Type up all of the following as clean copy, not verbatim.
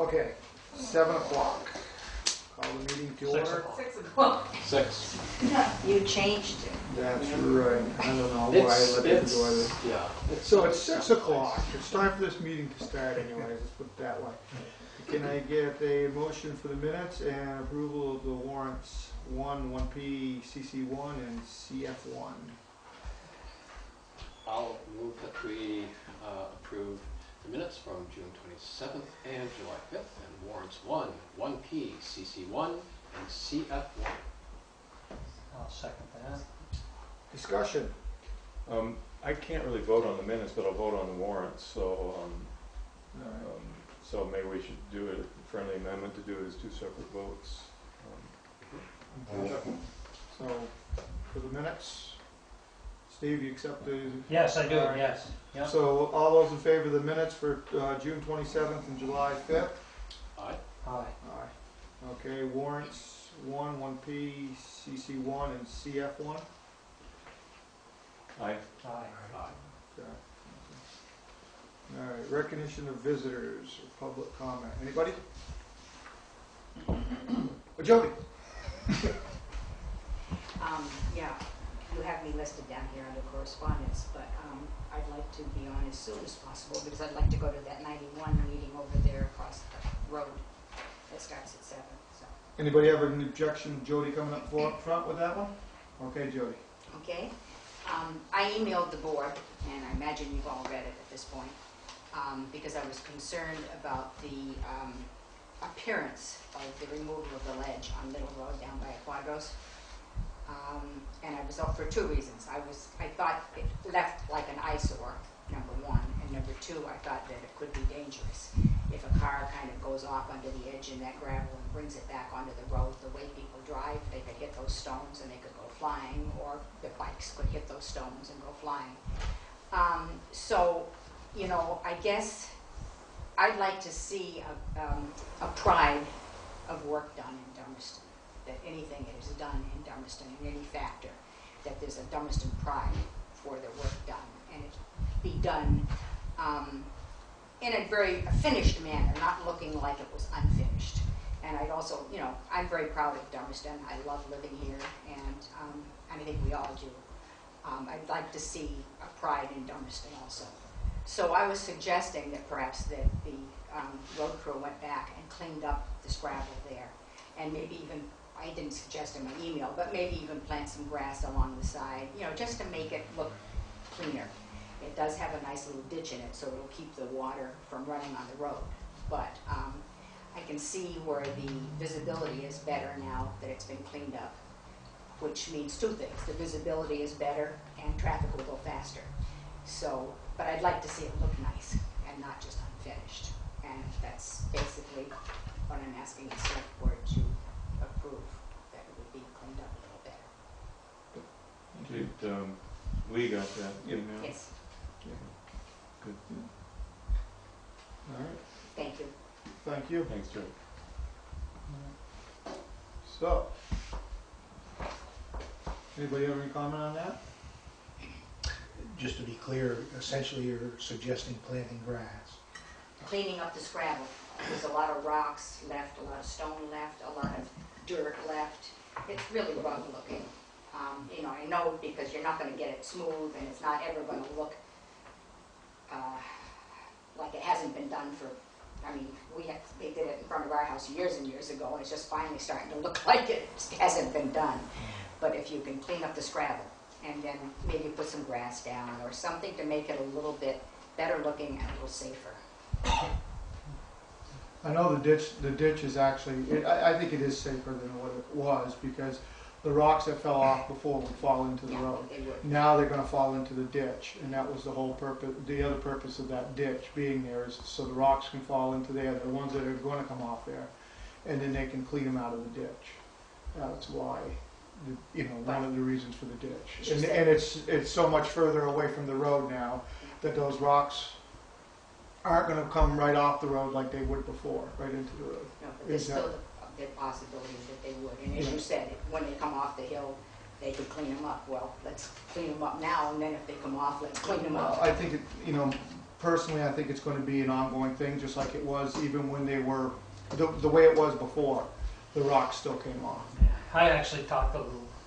Okay, 7 o'clock. Call the meeting to order. 6 o'clock. 6. You changed it. That's right. I don't know why I let it go either. Yeah. So it's 6 o'clock. It's time for this meeting to start anyways, let's put it that way. Can I get a motion for the minutes and approval of the warrants 1P, CC1, and CF1? I'll move that we approve the minutes from June 27th and July 5th, and warrants 1P, CC1, and CF1. I'll second that. Discussion. I can't really vote on the minutes, but I'll vote on the warrants, so so maybe we should do a friendly amendment to do it as 2 separate votes. So, for the minutes, Steve, you accept the... Yes, I do, All right. yes. Yep. So, all those in favor of the minutes for June 27th and July 5th? Aye. Aye. Aye. Okay, warrants 1P, CC1, and CF1? Aye. Aye. Aye. Okay. All right, recognition of visitors or public comment. Anybody? Jody? Yeah, you have me listed down here under correspondence, but I'd like to be on as soon as possible because I'd like to go to that 91 meeting over there across the road that starts at 7. So. Anybody have an objection, Jody coming up front with that one? Okay, Jody. Okay. I emailed the board, and I imagine you've all read it at this point, because I was concerned about the appearance of the removal of the ledge on Little Road down by Quadros. And I was up for 2 reasons. I thought it left like an eyesore, number 1, and number 2, I thought that it could be dangerous. If a car kind of goes off under the edge in that gravel and brings it back onto the road, the way people drive, they could hit those stones and they could go flying, or the bikes could hit those stones and go flying. So, you know, I guess I'd like to see a pride of work done in Dummerston. That anything that is done in Dummerston, in any factor, that there's a Dummerston pride for the work done, and it be done in a very finished manner, not looking like it was unfinished. And I'd also, you know, I'm very proud of Dummerston. I love living here, and I think we all do. I'd like to see a pride in Dummerston also. So I was suggesting that perhaps that the road crew went back and cleaned up the gravel there, and maybe even, I didn't suggest in my email, but maybe even plant some grass along the side, you know, just to make it look cleaner. It does have a nice little ditch in it, so it'll keep the water from running on the road. But I can see where the visibility is better now that it's been cleaned up, which means 2 things. The visibility is better and traffic will go faster. So, but I'd like to see it look nice and not just unfinished. And that's basically what I'm asking the select board to approve, that it would be cleaned up a little better. Did Lee got that email? Yes, Good. All right, thank you. thank you. Thanks, Joe. So, anybody have any comment on that? Just to be clear, essentially you're suggesting planting grass. Cleaning up the scrabble. There's a lot of rocks left, a lot of stone left, a lot of dirt left. It's really rough looking. You know, I know because you're not going to get it smooth, and it's not ever going to look like it hasn't been done for. I mean, they did it in front of our house years and years ago, and it's just finally starting to look like it hasn't been done. But if you can clean up the scrabble and then maybe put some grass down or something to make it a little bit better looking and a little safer. I know the ditch is actually, I think it is safer than what it was, because the rocks that fell off before would fall into the road. They would. Now they're going to fall into the ditch, and that was the whole purpose. The other purpose of that ditch being there is so the rocks can fall into there, the ones that are going to come off there, and then they can clean them out of the ditch. That's why, you know, one of the reasons for the ditch. And it's so much further away from the road now that those rocks aren't going to come right off the road like they would before, right into the road. No, but there's still the possibility that they would. And as you said, when they come off the hill, they could clean them up. Well, let's clean them up now, and then if they come off, let's clean them up. I think, you know, personally, I think it's gonna be an ongoing thing, just like it was even when they were, the way it was before, the rocks still came off. Yeah, I actually talked to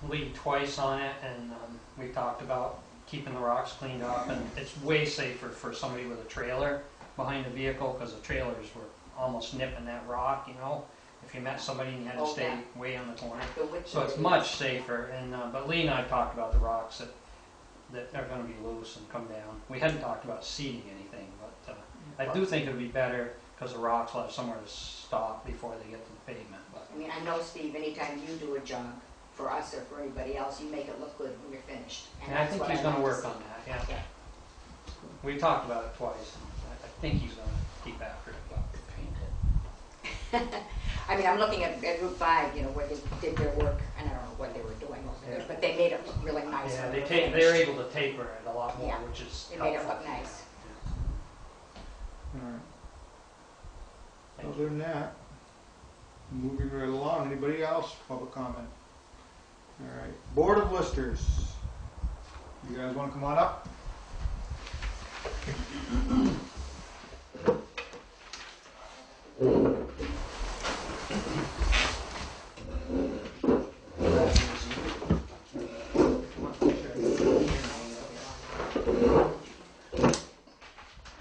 Lee twice on it, and we talked about keeping the rocks cleaned up, and it's way safer for somebody with a trailer behind the vehicle, because the trailers were almost nipping that rock, you know, if you met somebody and you had to Oh, stay yeah. way on the corner. The width So of it's it much safer, and, but Lee and I talked about the rocks that are gonna be loose and come down. We hadn't talked about seeding anything, but I do think it'd be better, because the rocks will have somewhere to stop before they get to the pavement, but. I mean, I know, Steve, anytime you do a job for us or for anybody else, you make it look good when you're finished. And I that's think what he's I'd gonna like to work see. on that, yeah. Yeah. We talked about it twice, and I think he's gonna keep after it, but. I mean, I'm looking at Route 5, you know, where they did their work, and I don't know what they were doing over there, Yeah. but they made it look really nice. Yeah, when they were were finished. able to taper it a lot more, Yeah. which is It made it helpful. look nice. Alright, Thank other than that, moving right along, anybody else, public comment? Alright, Board of Listers, you guys wanna come on up?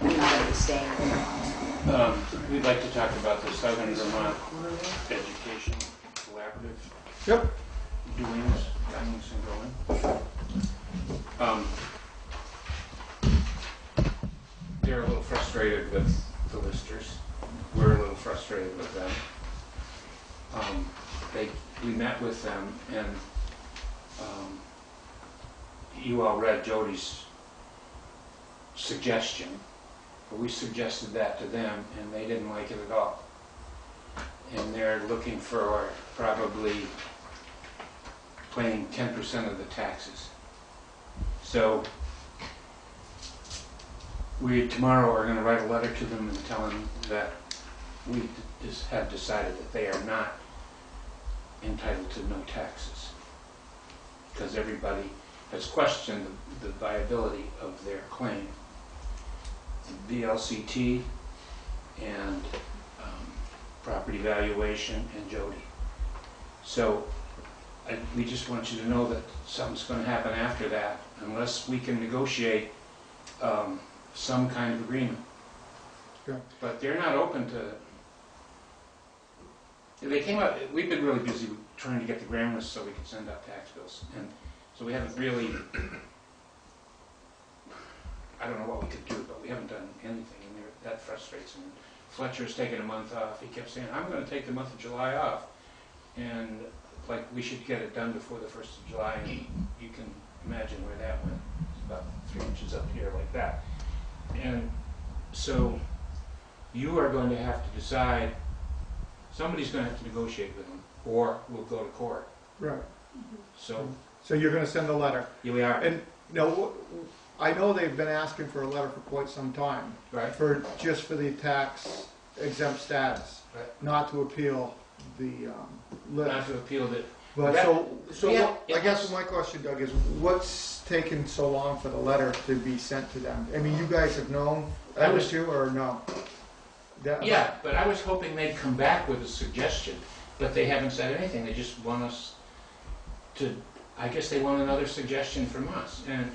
I'm not gonna be staying. We'd like to talk about the Southern Vermont Education Collaborative Yep. doings, comings and going. They're a little frustrated with the listers. We're a little frustrated with them. We met with them, and you all read Jody's suggestion. But we suggested that to them, and they didn't like it at all. And they're looking for probably paying 10% of the taxes. So we tomorrow are going to write a letter to them and tell them that we have decided that they are not entitled to no taxes, because everybody has questioned the viability of their claim. VLCT and property valuation and Jody. So we just want you to know that something's going to happen after that unless we can negotiate some kind of agreement. Okay. But they're not open to. They came up. We've been really busy trying to get the grand list so we could send out tax bills, and so we haven't really. I don't know what we could do, but we haven't done anything, and that frustrates him. Fletcher's taken a month off. He kept saying, "I'm going to take the month of July off," and like we should get it done before the 1st of July. And you can imagine where that went. It's about 3 inches up here, like that. And so you are going to have to decide. Somebody's going to have to negotiate with them, or we'll go to court. Right, So so you're gonna send a letter, here we are. and, you know, I know they've been asking for a letter for quite some time, Right. just for the tax exempt status, Right. not to appeal the Not list. to appeal it. But Yeah. so Yeah, what- yeah. I guess my question, Doug, is what's taken so long for the letter to be sent to them? I mean, you guys have known, I was- you, or no? That- Yeah, but I was hoping they'd come back with a suggestion, but they haven't said anything. They just want us to, I guess they want another suggestion from us, and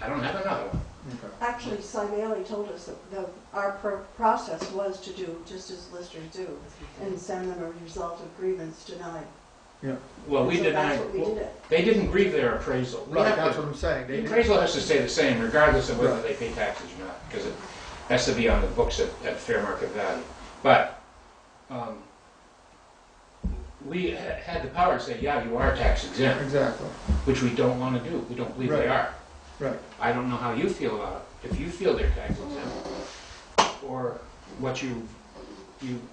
I don't have another one. Okay. Actually, Cy Bailey told us that our process was to do just as listers do, and send them a result of grievance denied. Well, we So denied, that's what we did it. they didn't grieve their appraisal. We Right, have that's to- what I'm saying. The They didn't- appraisal has to stay the same regardless of whether Right. they pay taxes or not, because it has to be on the books at fair market value. But we had the power to say, yeah, you are tax exempt, Exactly, which we don't want to do. We don't believe they Right. are. right. I don't know how you feel about it, if you feel they're tax exempt, or what you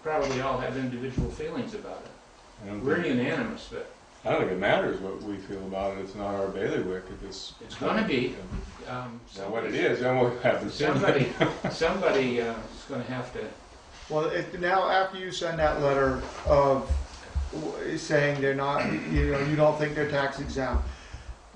probably all have individual feelings about it. I don't We're think- unanimous, but I don't think it matters what we feel about it, it's not our bailiwick, it's gonna be. So what it is, then we'll have to see. Somebody is gonna have to, Well, now after you send that letter of saying they're not, you know, you don't think they're tax exempt,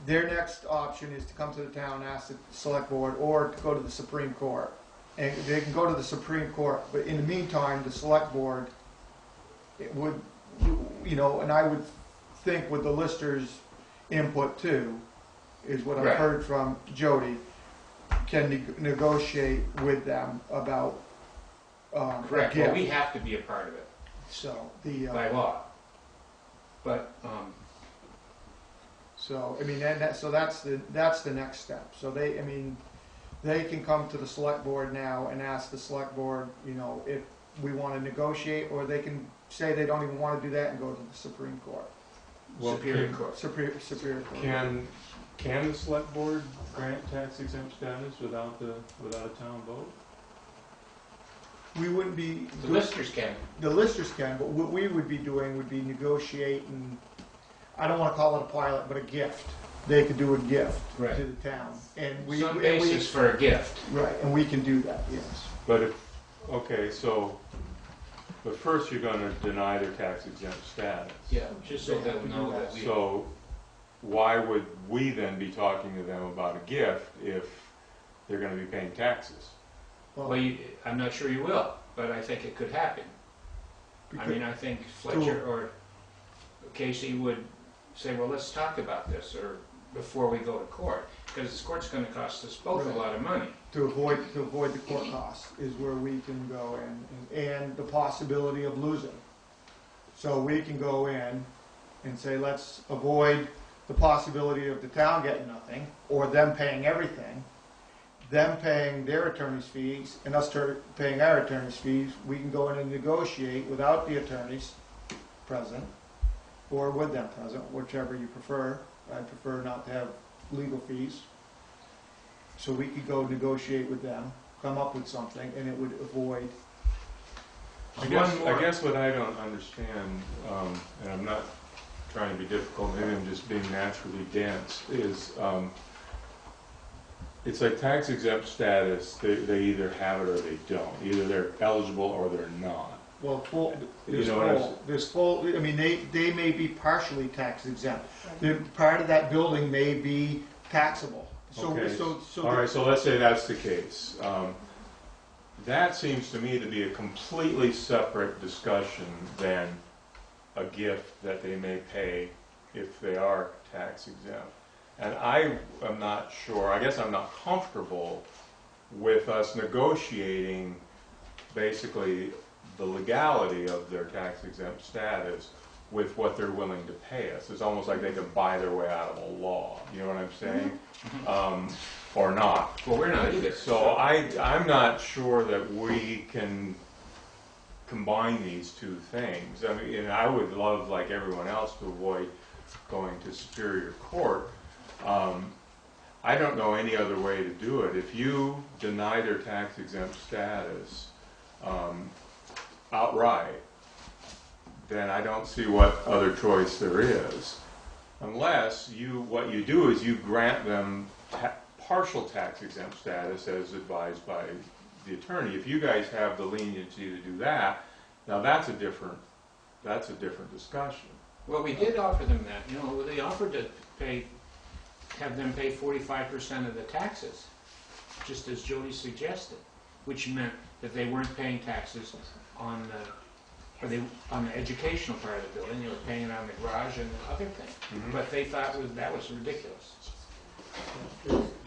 their next option is to come to the town, ask the select board, or to go to the Supreme Court. and they can go to the Supreme Court, but in the meantime, the select board, it would, you know, and I would think with the listers' input too, is what I've Right. heard from Jody, can negotiate with them about, Correct, gift. well, we have to be a part of it So, the, by law. But, so, I mean, so that's the next step. So they, I mean, they can come to the select board now and ask the select board, you know, if we wanna negotiate, or they can say they don't even wanna do that and go to the Supreme Court. Well, Superior Court. Superior Court. Can the select board grant tax exempt status without a town vote? We wouldn't be, the listers can. the listers can, but what we would be doing would be negotiating, I don't wanna call it a pilot, but a gift. They could do a gift Right. to the town, and Some basis for a gift. right, and we can do that, yes. But if, okay, so, but first you're gonna deny their tax exempt status. Yeah, just so They have they'll to do know that. that we. So why would we then be talking to them about a gift if they're gonna be paying taxes? Well, I'm not sure you will, but I think it could happen. I mean, I think Fletcher or Casey would say, well, let's talk about this, or before we go to court, because this court's gonna cost us both a Right. lot of money. To avoid the court costs is where we can go in, and the possibility of losing. So we can go in and say, let's avoid the possibility of the town getting nothing, or them paying everything, them paying their attorney's fees, and us paying our attorney's fees. We can go in and negotiate without the attorneys present, or with them present, whichever you prefer. I prefer not to have legal fees. So we could go negotiate with them, come up with something, and it would avoid. I One more. guess what I don't understand, and I'm not trying to be difficult, maybe I'm just being naturally dense, is it's like tax exempt status, they either have it or they don't. Either they're eligible or they're not. Well, You know what I'm there's full, I mean, they may be partially tax exempt. Part of that building may be taxable. So, Okay. so. All right, so let's say that's the case. That seems to me to be a completely separate discussion than a gift that they may pay if they are tax exempt. And I am not sure, I guess I'm not comfortable with us negotiating basically the legality of their tax exempt status with what they're willing to pay us. It's almost like they can buy their way out of a law, you know what I'm saying? Or not. Well, we're not either. So I'm not sure that we can combine these two things. I mean, and I would love, like everyone else, to avoid going to Superior Court. I don't know any other way to do it. If you deny their tax exempt status outright, then I don't see what other choice there is. Unless what you do is you grant them partial tax exempt status as advised by the attorney. If you guys have the leniency to do that, now that's a different discussion. Well, we did offer them that, you know, they offered to have them pay 45% of the taxes, just as Jody suggested, which meant that they weren't paying taxes on the educational part of the building, they were paying it on the garage and the other thing. Mhm. But they thought that was ridiculous.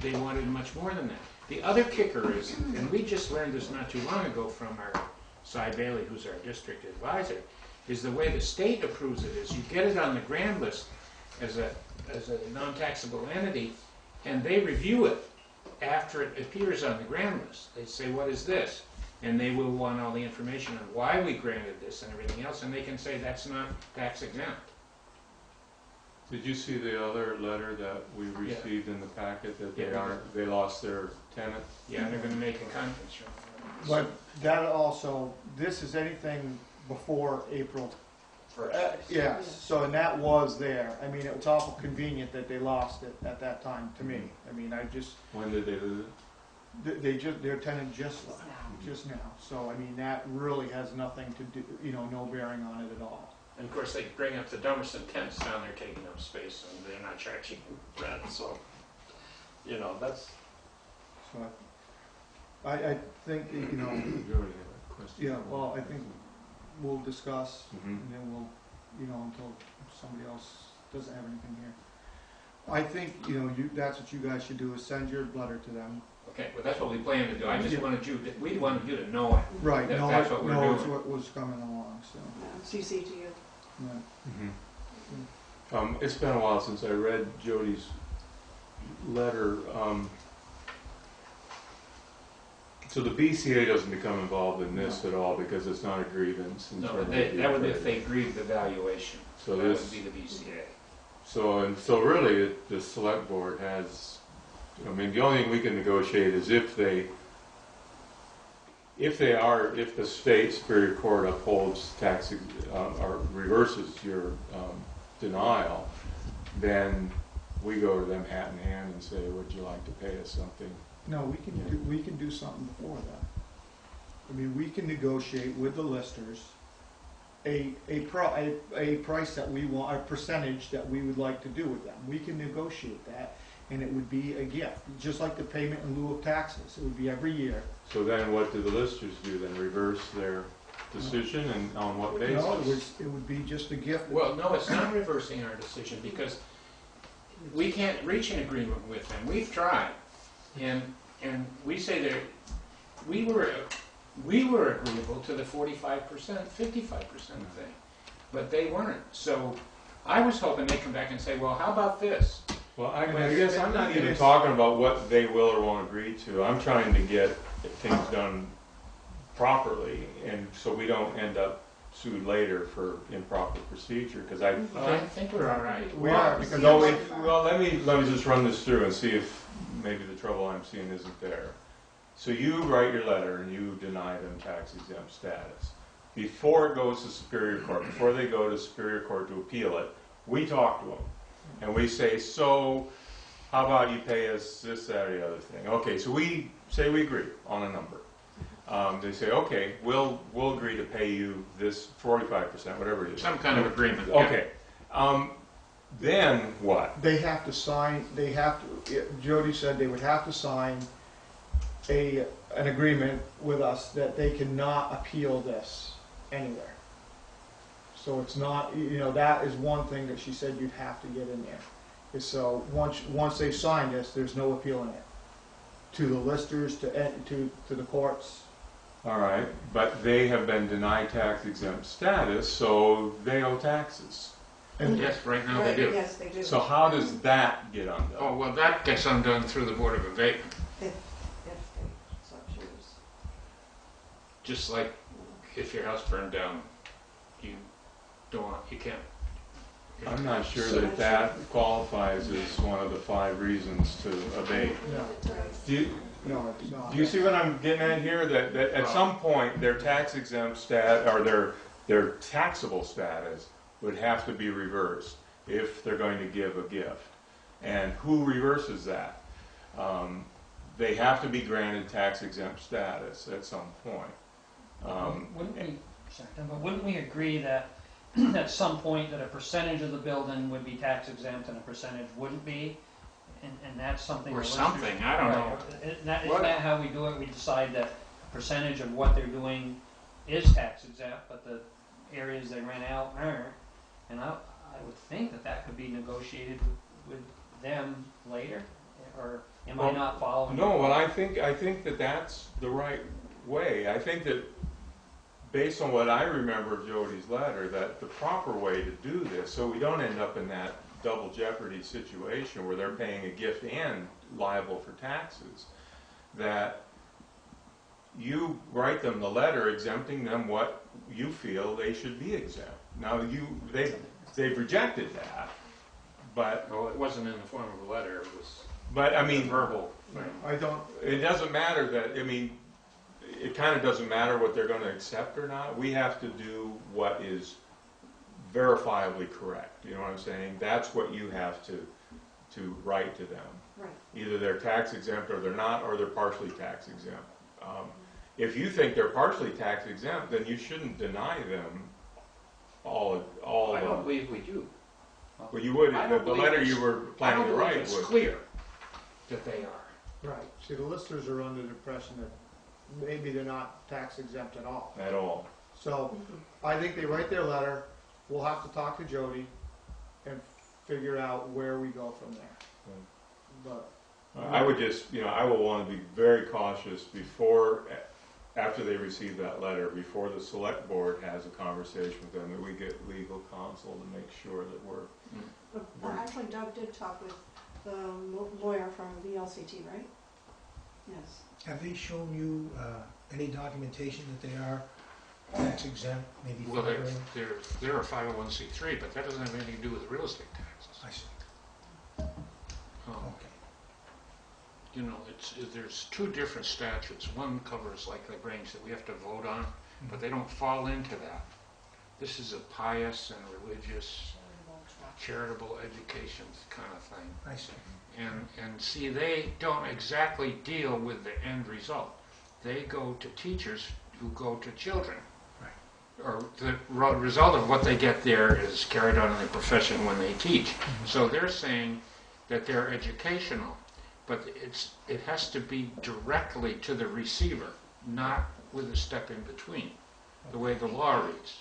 They wanted much more than that. The other kicker is, and we just learned this not too long ago from our Cy Bailey, who's our district advisor, is the way the state approves it is you get it on the grand list as a non-taxable entity, and they review it after it appears on the grand list. They say, what is this? And they will want all the information on why we granted this and everything else, and they can say that's not tax exempt. Did you see the other letter that we received in the packet that they lost their tenant? Yeah, they're gonna make a conference room. But that also, this is anything before April. Yes, so, and that was there. I mean, it was awful convenient that they lost it at that time, to me. I mean, When did they lose it? their tenant just left, just now. So, I mean, that really has nothing to do, you know, no bearing on it at all. And of course, they bring up the Dummerston tents down there taking up space, and they're not charging rent, so, you know, that's... So, I think, you know, You already have a question. yeah, well, I think we'll discuss, Mhm. and then we'll, you know, until somebody else doesn't have anything here. I think, you know, that's what you guys should do, is send your letter to them. Okay, well, that's what we plan to do. I just Yeah. wanted you, we wanted you to know it. Right, That- no, that's what we're no, it's doing. what was coming along, so, CC to you. yeah. It's been a while since I read Jody's letter. So the BCA doesn't become involved in this at all because it's not a grievance. in No, terms of that would the- be if they grieve the valuation. So That this, would be the BCA. so really, the select board has, I mean, the only thing we can negotiate is if the state Superior Court upholds tax, or reverses your denial, then we go to them hat in hand and say, would you like to pay us something? No, we can do something before that. I mean, we can negotiate with the listers a price that we want, a percentage that we would like to do with them. We can negotiate that, and it would be a gift, just like the payment in lieu of taxes. It would be every year. So then what do the listers do then? Reverse their decision and on what basis? No, it would be just a gift. Well, no, it's not reversing our decision because we can't reach an agreement with them. We've tried. And we say that we were agreeable to the 45%, 55% thing, but they weren't. So I was hoping they'd come back and say, well, how about this? Well, I guess I'm not even talking about what they will or won't agree to. I'm trying to get things done properly, and so we don't end up sued later for improper procedure, because I think we're all right. We are, because no, let me just run this through and see if maybe the trouble I'm seeing isn't there. So you write your letter and you deny them tax exempt status. Before it goes to Superior Court, before they go to Superior Court to appeal it, we talk to them. And we say, so how about you pay us this, that, or the other thing? Okay, so we say we agree on a number. They say, okay, we'll agree to pay you this 45%, whatever it is. Some kind of agreement. Okay. Then what? They have to sign, Jody said they would have to sign an agreement with us that they cannot appeal this anywhere. So it's not, you know, that is one thing that she said you'd have to get in there. Is so once they sign this, there's no appealing it. To the listers, to the courts. All right, but they have been denied tax exempt status, so they owe taxes. And Yes, right now they do. Yes, they do. So how does that get undone? Oh, well, that gets undone through the Board of Abatement. If they so choose. Just like if your house burned down, you can't. I'm not sure that qualifies as one of the 5 reasons to abate. no, Do you, no, it's not. do you see what I'm getting at here? That at some point their tax exempt stat or their taxable status would have to be reversed if they're going to give a gift. And who reverses that? They have to be granted tax exempt status at some point. Wouldn't we agree that at some point that a percentage of the building would be tax exempt and a percentage wouldn't be? And that's something. Or the something, listers- I don't know. Isn't that What? how we do it? We decide that a percentage of what they're doing is tax exempt, but the areas they rent out aren't. And I would think that could be negotiated with them later, or am I not following? No, well, I think that that's the right way. I think that based on what I remember of Jody's letter, that the proper way to do this, so we don't end up in that double jeopardy situation where they're paying a gift and liable for taxes, that you write them the letter exempting them what you feel they should be exempt. Now, they've rejected that, but Well, it wasn't in the form of a letter, it was I mean, verbal. I don't, it doesn't matter that, I mean, it kind of doesn't matter what they're going to accept or not. We have to do what is verifiably correct. You know what I'm saying? That's what you have to write to them. Right. Either they're tax exempt or they're not, or they're partially tax exempt. If you think they're partially tax exempt, then you shouldn't deny them all. I don't believe we do. Well, you would. I The don't believe letter it's- you were planning to write It's would. clear that they are. right, see, the listers are under the impression that maybe they're not tax exempt at all. At all. So I think they write their letter, we'll have to talk to Jody and figure out where we go from there. But I would just, I will want to be very cautious after they receive that letter, before the select board has a conversation with them, that we get legal counsel to make sure that Actually, Doug did talk with the lawyer from VLCT, right? Yes. Have they shown you any documentation that they are tax exempt, maybe Well, filing? they're a 501c3, but that doesn't have anything to do with real estate taxes. I see. Um, Okay. There's two different statutes. One covers like the Grange that we have to vote on, but they don't fall into that. This is a pious and religious, charitable education kind of thing. I see. And see, they don't exactly deal with the end result. They go to teachers who go to children. Right. Or the result of what they get there is carried on in the profession when they teach. So they're saying that they're educational, but it has to be directly to the receiver, not with a step in between, the way the law reads.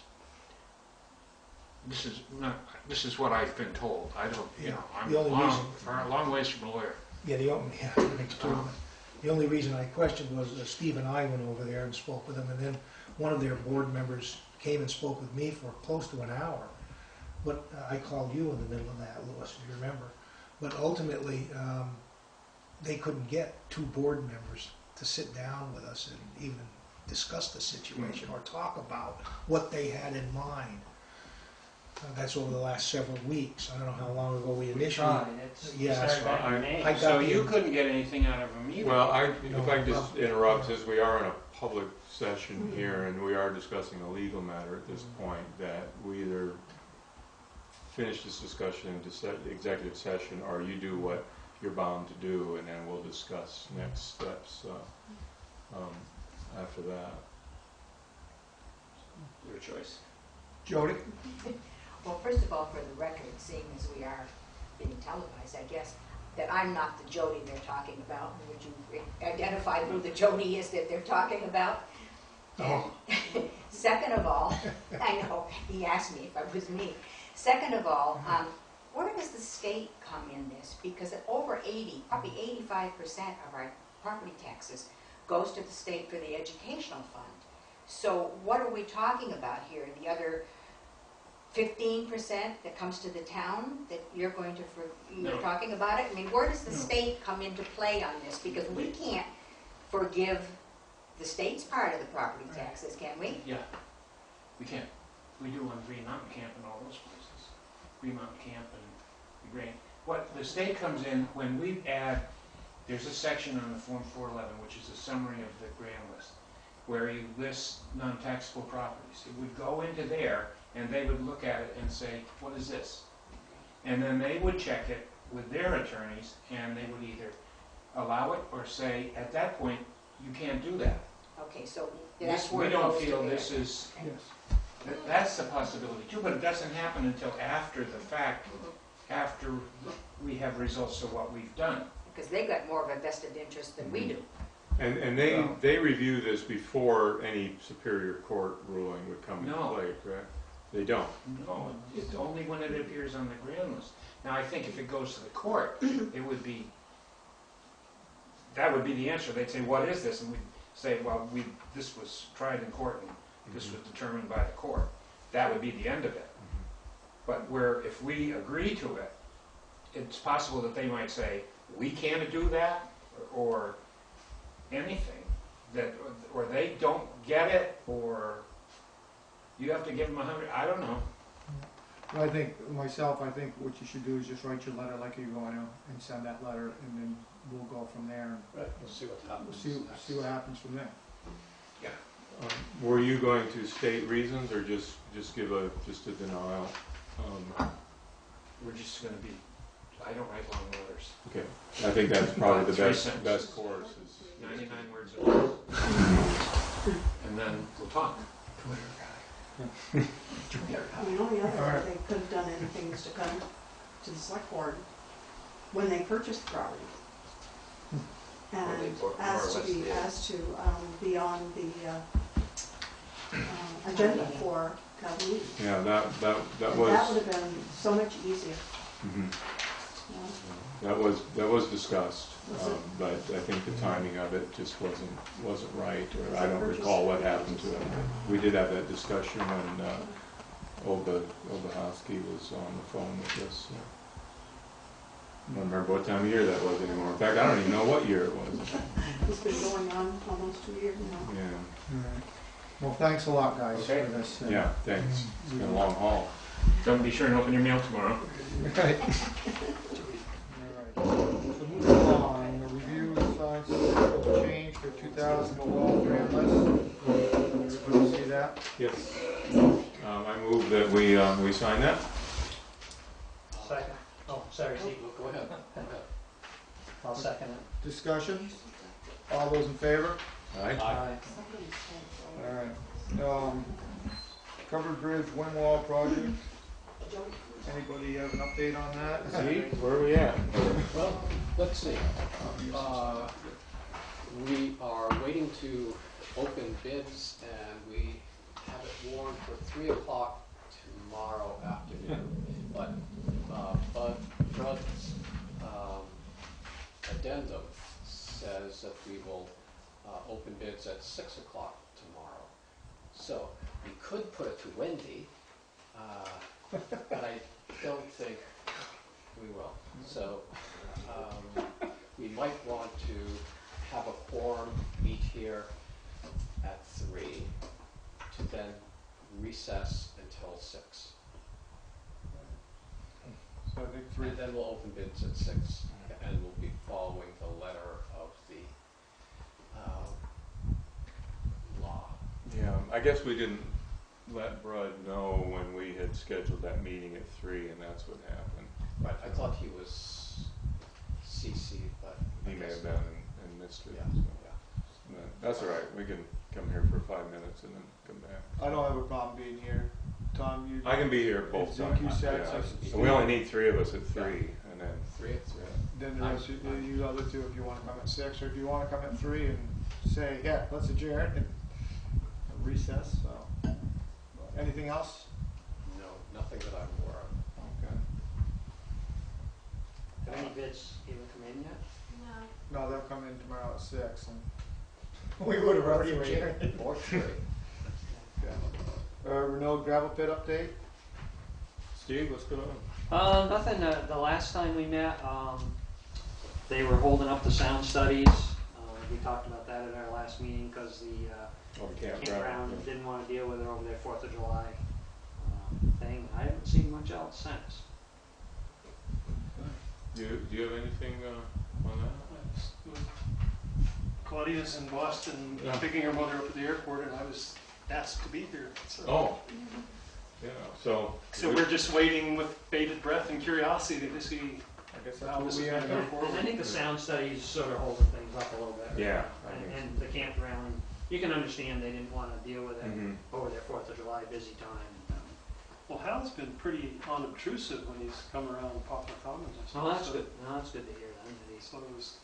This is what I've been told. I don't, I'm The only a long ways from a lawyer. Yeah, that makes total sense. The only reason I questioned was Steve and I went over there and spoke with them, and then one of their board members came and spoke with me for close to an hour. But I called you in the middle of that, Louis, if you remember. But ultimately, they couldn't get two board members to sit down with us and even discuss the situation or talk about what they had in mind. That's over the last several weeks. I don't know how long ago we initially. Yeah, Started back in May. I got So the- you couldn't get anything out of them either. Well, if I could just interrupt, since we are in a public session here and we are discussing a legal matter at this point, that we either finish this discussion in executive session, or you do what you're bound to do, and then we'll discuss next steps after that. Your choice. Jody? Well, first of all, for the record, seeing as we are being televised, I guess, that I'm not the Jody they're talking about. Would you identify who the Jody is that they're talking about? Oh. Second of all, I know, he asked me if I was me. Second of all, where does the state come in this? Because over 80, probably 85% of our property taxes goes to the state for the educational fund. So what are we talking about here? The other 15% that comes to the town that you're going to, you're No. talking about it? I mean, where does the state come into play on this? Because we can't forgive the state's part of the property taxes, can we? Yeah, we can. We do on Green Mountain Camp and all those places. Green Mountain Camp and the Green. What the state comes in, when we add, there's a section on the Form 411, which is a summary of the grand list, where you list non-taxable properties. It would go into there, and they would look at it and say, what is this? And then they would check it with their attorneys, and they would either allow it or say, at that point, you can't do that. Okay, so that's This, where we it don't goes to feel there. this is, Yes. that's a possibility too, but it doesn't happen until after the fact, after we have results of what we've done. Because they got more of a vested interest than we do. And they review this before any Superior Court ruling would come into No. play, correct? They don't. No, it's only when it appears on the grand list. Now, I think if it goes to the court, it would be, that would be the answer. They'd say, what is this? And we'd say, well, this was tried in court and this was determined by the court. That would be the end of it. But where if we agree to it, it's possible that they might say, we can't do that, or anything, that, or they don't get it, or you have to give them 100, I don't know. But I think what you should do is just write your letter like you're going to and send that letter, and then we'll go from there and Right, we'll see what we'll happens. see what happens from there. Were you going to state reasons, or just give a denial? We're just going to be, I don't write long letters. Okay, I think that's probably the Three best sentences. course. Is 99 words a day. And then we'll talk. Twitter guy. The only other way they could have done anything is to come to the select board when they purchased the property and More or asked less, to be, yeah. asked to be on the agenda for town meeting. Yeah, that And that was, would have been so much easier, mhm. you know. That was discussed, Was it? but I think the timing of it just wasn't right, or Was I it don't purchased? recall what happened to it. We did have that discussion when Obahowski was on the phone with us. I don't remember what time of year that was anymore. In fact, I don't even know what year it was. It's been going on almost 2 years now. Yeah, All right. Well, thanks a lot, guys, Okay. for this. yeah, thanks. It's been a long haul. Don't be sure and open your mail tomorrow. Right. All right. So moving along, the review signs schedule change for 2012 grand list. Everybody see that? Yes. I move that we sign that. Second. Oh, sorry, Steve. Go ahead, go ahead. I'll second it. Discussion? All those in favor? Aye. Aye. All right. Covered bridge wind wall project. Anybody have an update on that? See, where are we at? Well, let's see. We are waiting to open bids, and we have it warned for 3 o'clock tomorrow afternoon. But Bud's addendum says that we will open bids at 6 o'clock tomorrow. So we could put it to Wendy, but I don't think we will. So we might want to have a quorum meet here at 3 to then recess until 6. So I think 3. And then we'll open bids at 6, and we'll be following the letter of the law. Yeah, I guess we didn't let Brud know when we had scheduled that meeting at 3, and that's what happened. Right, I thought he was CC'd, but I He may guess have been not. and missed it. Yeah, so. yeah. But that's all right, we can come here for 5 minutes and then come back. I don't have a problem being here. Tom, you? I can be here both If Zeke, times. you said yeah. so. So we only need 3 of us at 3, and then, 3 at 3. Then the rest of you other two, if you want to come at 6, or if you want to come at 3 and say, yeah, let's adjourn and recess, so. Anything else? No, nothing that I'm aware of. Okay. Have any bids even come in yet? No, they'll come in tomorrow at 6, and we would have already adjourned. Or 3. Renault gravel pit update? Steve, what's going on? Nothing. The last time we met, they were holding up the sound studies. We talked about that at our last meeting because the Oh, the campground. campground didn't want to deal with it over their 4th of July thing. I haven't seen much else since. Do you have anything on that? Claudia's in Boston Yeah. picking her mother up at the airport, and I was asked to be here. So, Oh, yeah, so. so we're just waiting with bated breath and curiosity to see I guess that's how what this we is had going to go here. forward. I think the sound studies sort of holding things up a little bit. Yeah, I think And the campground, you can understand they didn't want to deal with it Mhm. over their 4th of July busy time. Well, Hal's been pretty unobtrusive when he's come around Poplar Commons and stuff. Well, that's so, good. No, that's good to hear then. That he's, So it was,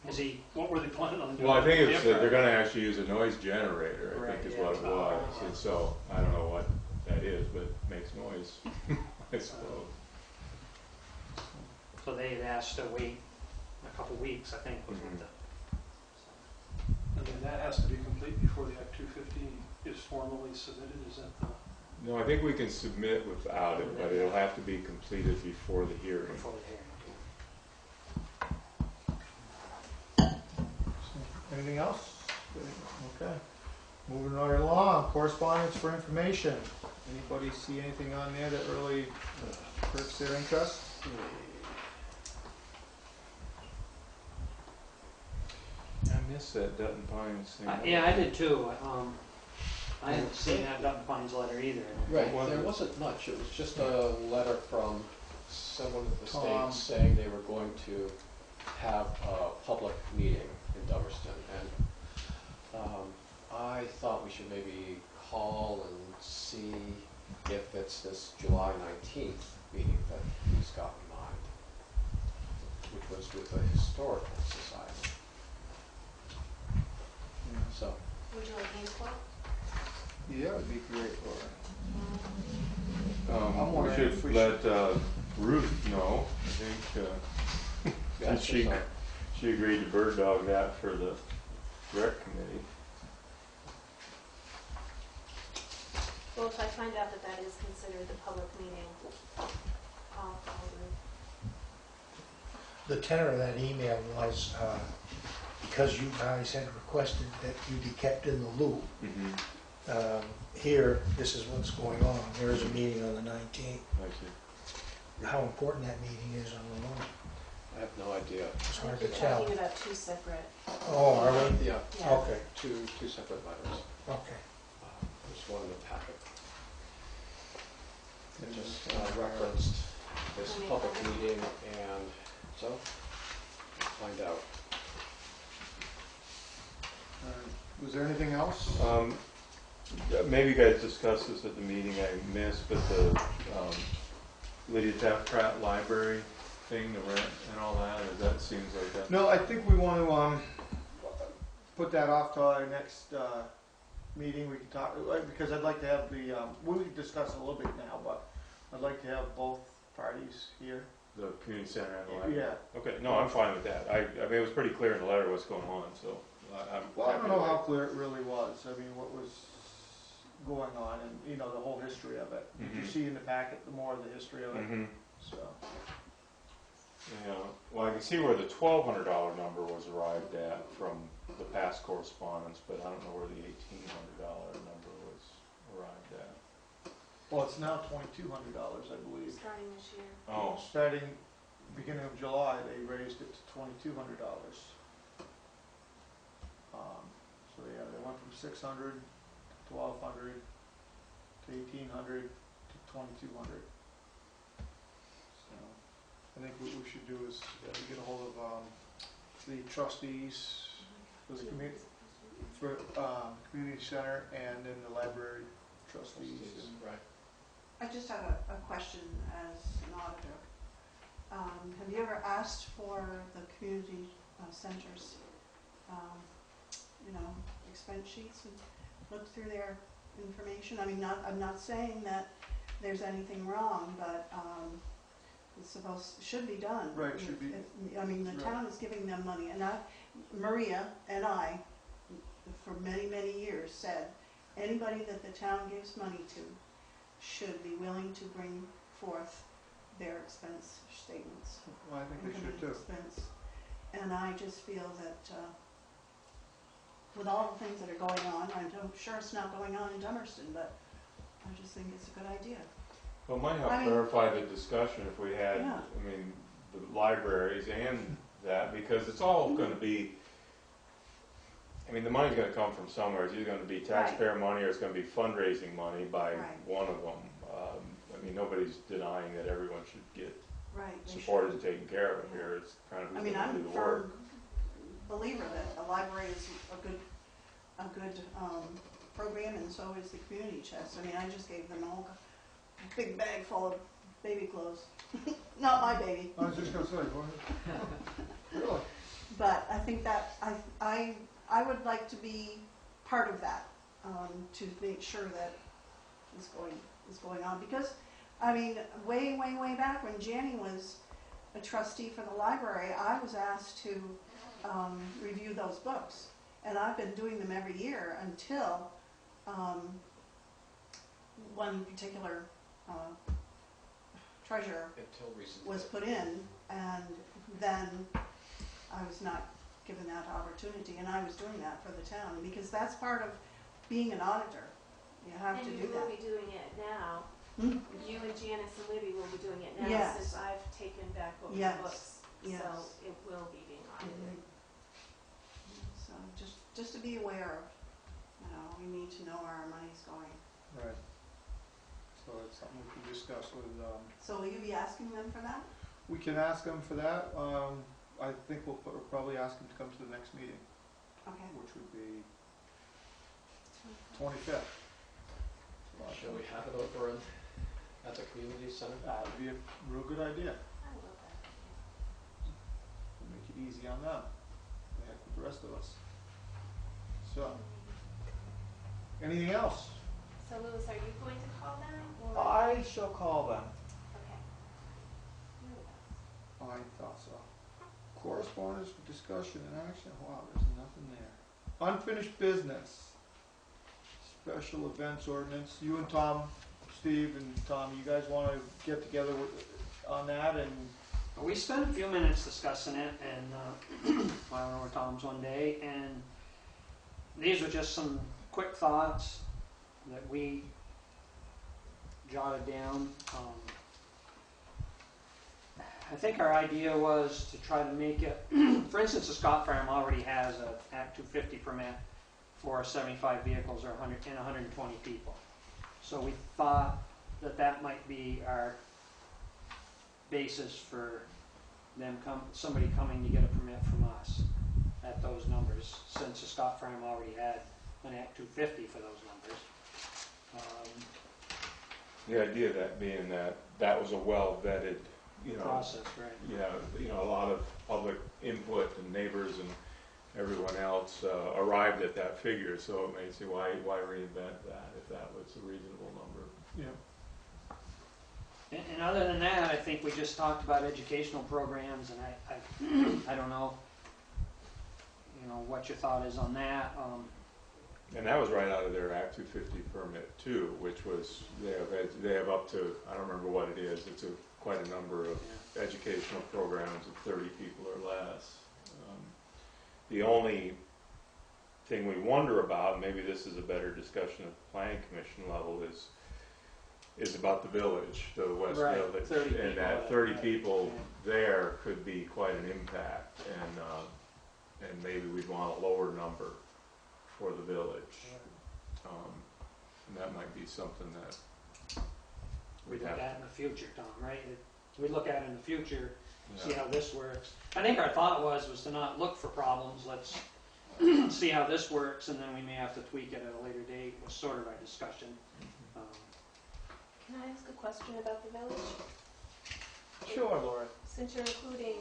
is he? what were they planning on doing? Well, I think with it's the that they're campground? gonna actually use a noise generator, I Right, think is yeah. what it was. And so, I don't know what that is, but it makes noise, I suppose. So they had asked to wait a couple weeks, I think, was what Mhm. the. And then that has to be complete before the Act 250 is formally submitted, is that the? No, I think we can submit without it, but it'll have to be completed before the hearing. Before the hearing. Anything else? Okay. Moving right along, correspondence for information. Anybody see anything on there that really perks their interest? I missed that Dutton Pines thing. Yeah, I did too. I haven't seen that Dutton Pines letter either. Right, What there was wasn't much. It was just a letter from someone at the Tom. state saying they were going to have a public meeting in Dummerston. And I thought we should maybe call and see if it's this July 19th meeting that he's got in mind, which was with the Historical Society. So, Would you like me to quote? Yeah, it'd be great, Laura. I'm We wondering if should we let Ruth know, I think, yeah, since she, so- she agreed to bird dog that for the rec committee. Well, if I find out that that is considered the public meeting, I'll agree. The tenor of that email was, because you guys had requested that you be kept in the loop, here, this is what's going on. There is a meeting on the 19th. I see. How important that meeting is, I don't know. I have no idea. It's hard to We're tell. talking about two separate. Oh, are we? Yeah, Yeah. Okay, two separate letters. okay. There's one in the packet. It just referenced this public meeting, and so, we'll find out. Was there anything else? Maybe you guys discussed this at the meeting I missed, but the Lydia Taft Pratt Library thing, the rent and all that, that seems like that. No, I think we want to put that off to our next meeting. We can talk, because I'd like to have the, we can discuss it a little bit now, but I'd like to have both parties here. The community center and the library? Yeah. Okay, no, I'm fine with that. I mean, it was pretty clear in the letter what's going on, so I'm Well, I happy don't know with how it. clear it really was. I mean, what was going on and, you know, the whole history of it. Did you Mhm. see in the packet the more of the history of it? Mm-hmm. So, Yeah, well, I can see where the $1,200 number was arrived at from the past correspondence, but I don't know where the $1,800 number was arrived at. well, it's now $2,200, I believe. Starting this year. Oh, Starting beginning of July, they raised it to $2,200. So yeah, they went from 600 to 1,200 to 1,800 to 2,200. So I think what we should do is get a hold of the trustees for the community center and then the library trustees. Right. I just have a question as an auditor. Have you ever asked for the community centers, expense sheets and looked through their information? I mean, I'm not saying that there's anything wrong, but it's should be done. Right, it should be. I mean, the town is giving them money, and Maria and I, for many, many years, said anybody that the town gives money to should be willing to bring forth their expense statements. Well, I think they should income too. expense. And I just feel that with all the things that are going on, I'm sure it's not going on in Dummerston, but I just think it's a good idea. well, it might help I mean- clarify the discussion if we had, Yeah. I mean, the libraries and that, because it's all going to be, I mean, the money's going to come from somewhere. It's either going to be taxpayer money or it's going to be fundraising money by Right. one of them. I mean, nobody's denying that everyone should get Right. they supported should. and taken care of here. It's kind of I who's mean, going to I'm do a the work. firm believer that a library is a good program, and so is the community chest. I mean, I just gave them all a big bag full of baby clothes. Not my baby. I was just gonna say, go ahead. Really? But I think that I would like to be part of that, to make sure that is going on. Because, I mean, way back when Janny was a trustee for the library, I was asked to review those books. And I've been doing them every year until one particular treasurer Until recently. was put in, and then I was not given that opportunity, and I was doing that for the town, because that's part of being an auditor. You have to And do you will that. be doing it now. Hmm? You and Janice and Libby will be doing it now Yes. since I've taken back over the Yes. books. Yes. So it will be being audited. So just to be aware of, we need to know where our money's going. Right. So that's something we can discuss with, So will you be asking them for that? we can ask them for that. I think we'll probably ask them to come to the next meeting, Okay. which would be 25th. Shall we have it over at the community center? That'd be a real good idea. I love that. Make it easy on them. Heck with the rest of us. So, anything else? So Louis, are you going to call them or? I shall call them. Okay. I thought so. Correspondence, discussion, and action. Wow, there's nothing there. Unfinished business. Special events ordinance. You and Tom, Steve and Tom, you guys want to get together on that and We spent a few minutes discussing it, and while we were Tom's one day, and these were just some quick thoughts that we jotted down. I think our idea was to try to make it, for instance, the Scott Farm already has an Act 250 permit for 75 vehicles or 120 people. So we thought that that might be our basis for them somebody coming to get a permit from us at those numbers, since the Scott Farm already had an Act 250 for those numbers. The idea of that being that that was a well-vetted, Process, right? Yeah, a lot of public input and neighbors and everyone else arrived at that figure, so it makes you why reinvent that if that was a reasonable number. yeah. And other than that, I think we just talked about educational programs, and I don't know, what your thought is on that. And that was right out of their Act 250 permit too, which was they have up to, I don't remember what it is. It's quite a number of educational programs of 30 people or less. The only thing we wonder about, maybe this is a better discussion at the planning commission level, is about the village, the West Right, Village, 30 and people, that 30 right. people there could be quite an impact, and maybe we'd want a lower number for the village. And that might be something that We we'd look have. at in the future, Tom, right? We look at in the future, see Yeah. how this works. I think our thought was to not look for problems, let's see how this works, and then we may have to tweak it at a later date, was sort of our discussion. Can I ask a question about the village? Sure, Laura. Since you're including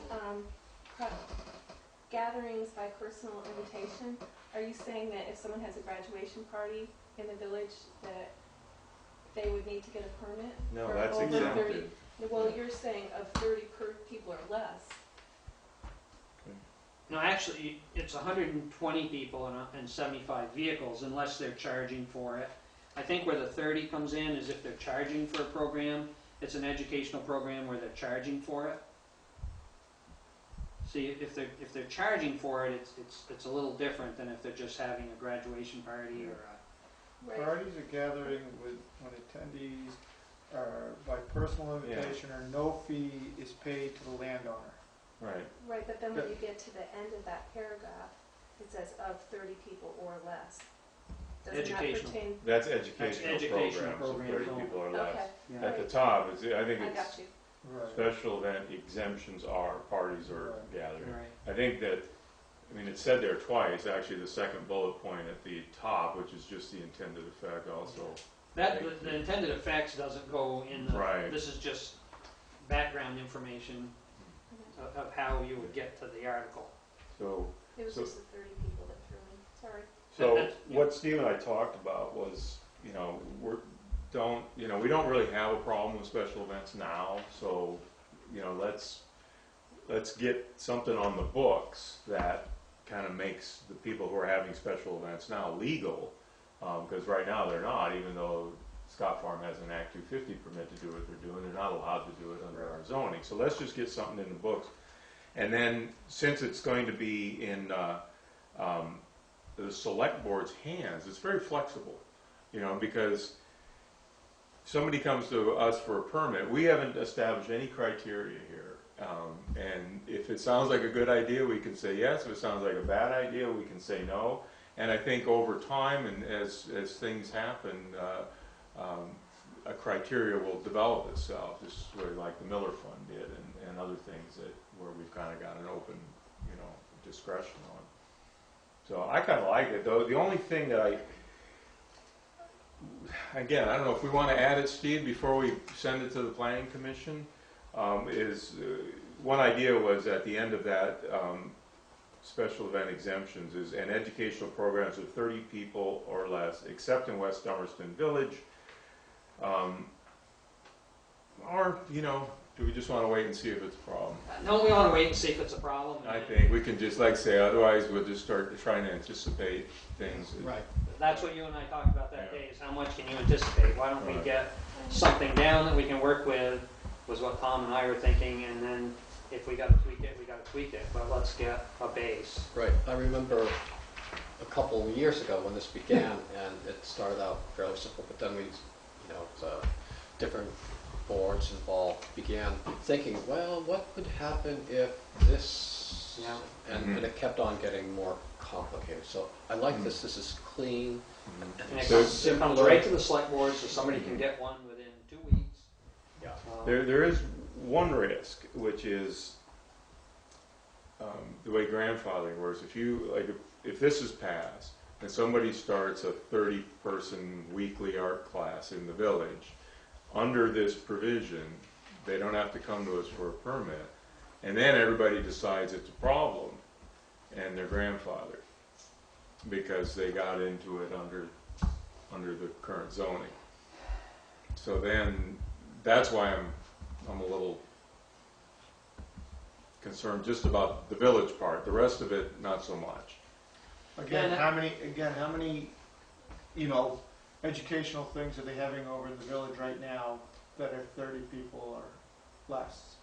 gatherings by personal invitation, are you saying that if someone has a graduation party in the village, that they would need to get a permit? No, for that's over 30? exempted. Well, you're saying of 30 per people or less. No, actually, it's 120 people and 75 vehicles, unless they're charging for it. I think where the 30 comes in is if they're charging for a program. It's an educational program where they're charging for it. See, if they're charging for it, it's a little different than if they're just having a graduation party or a... Right. Parties are gathering when attendees are by personal invitation or no fee is paid to the landowner. Right. Right, but then when you get to the end of that paragraph, it says of 30 people or less. Doesn't that Educational. pertain? That's educational, educational programs, programs, of 30 people or less. Okay, Yeah. At the top, I think I it's got you. Right. special event exemptions are parties or Right. gathering. Right. I think that, it said there twice, actually the second bullet point at the top, which is just the intended effect also. The intended effects doesn't go in the... Right. This is just background information of how you would get to the article. So, It was So- just the 30 people that threw me. Sorry. so what Steve and I talked about was, we don't really have a problem with special events now, so, let's get something on the books that kind of makes the people who are having special events now legal, because right now they're not, even though Scott Farm has an Act 250 permit to do what they're doing, they're not allowed to do it under our zoning. So let's just get something in the books. And then, since it's going to be in the select board's hands, it's very flexible, because somebody comes to us for a permit, we haven't established any criteria here. And if it sounds like a good idea, we can say yes. If it sounds like a bad idea, we can say no. And I think over time, and as things happen, a criteria will develop itself, just sort of like the Miller Fund did, and other things where we've kind of got an open, discretion on. So I kind of like it, though. The only thing that again, I don't know if we want to add it, Steve, before we send it to the Planning Commission, is one idea was at the end of that, special event exemptions is, and educational programs of 30 people or less, except in West Dummerston Village. Or, you know, do we just want to wait and see if it's a problem? Don't we want to wait and see if it's a problem? I think we can just, like say, otherwise we'll just start trying to anticipate things. Right. That's what you and I talked about that day, is how much can you anticipate? Why don't we Right. get something down that we can work with, was what Tom and I were thinking, and then if we gotta tweak it, we gotta tweak it, but let's get a base. Right, I remember a couple of years ago when this began, and it started out fairly simple, but then we, you know, the different boards involved began thinking, well, what would happen if this, Yeah. and it kept on getting more complicated. So I like this is clean, And it So- comes right to the select board, so somebody can get one within 2 weeks. Yeah. There is one risk, which is the way grandfathering works. If you, like, if this is passed, and somebody starts a 30-person weekly art class in the village, under this provision, they don't have to come to us for a permit. And then everybody decides it's a problem, and they're grandfathered, because they got into it under the current zoning. So then, that's why I'm a little concerned just about the village part. The rest of it, not so much. Again, how many, you know, educational things are they having over in the village right now that are 30 people or less?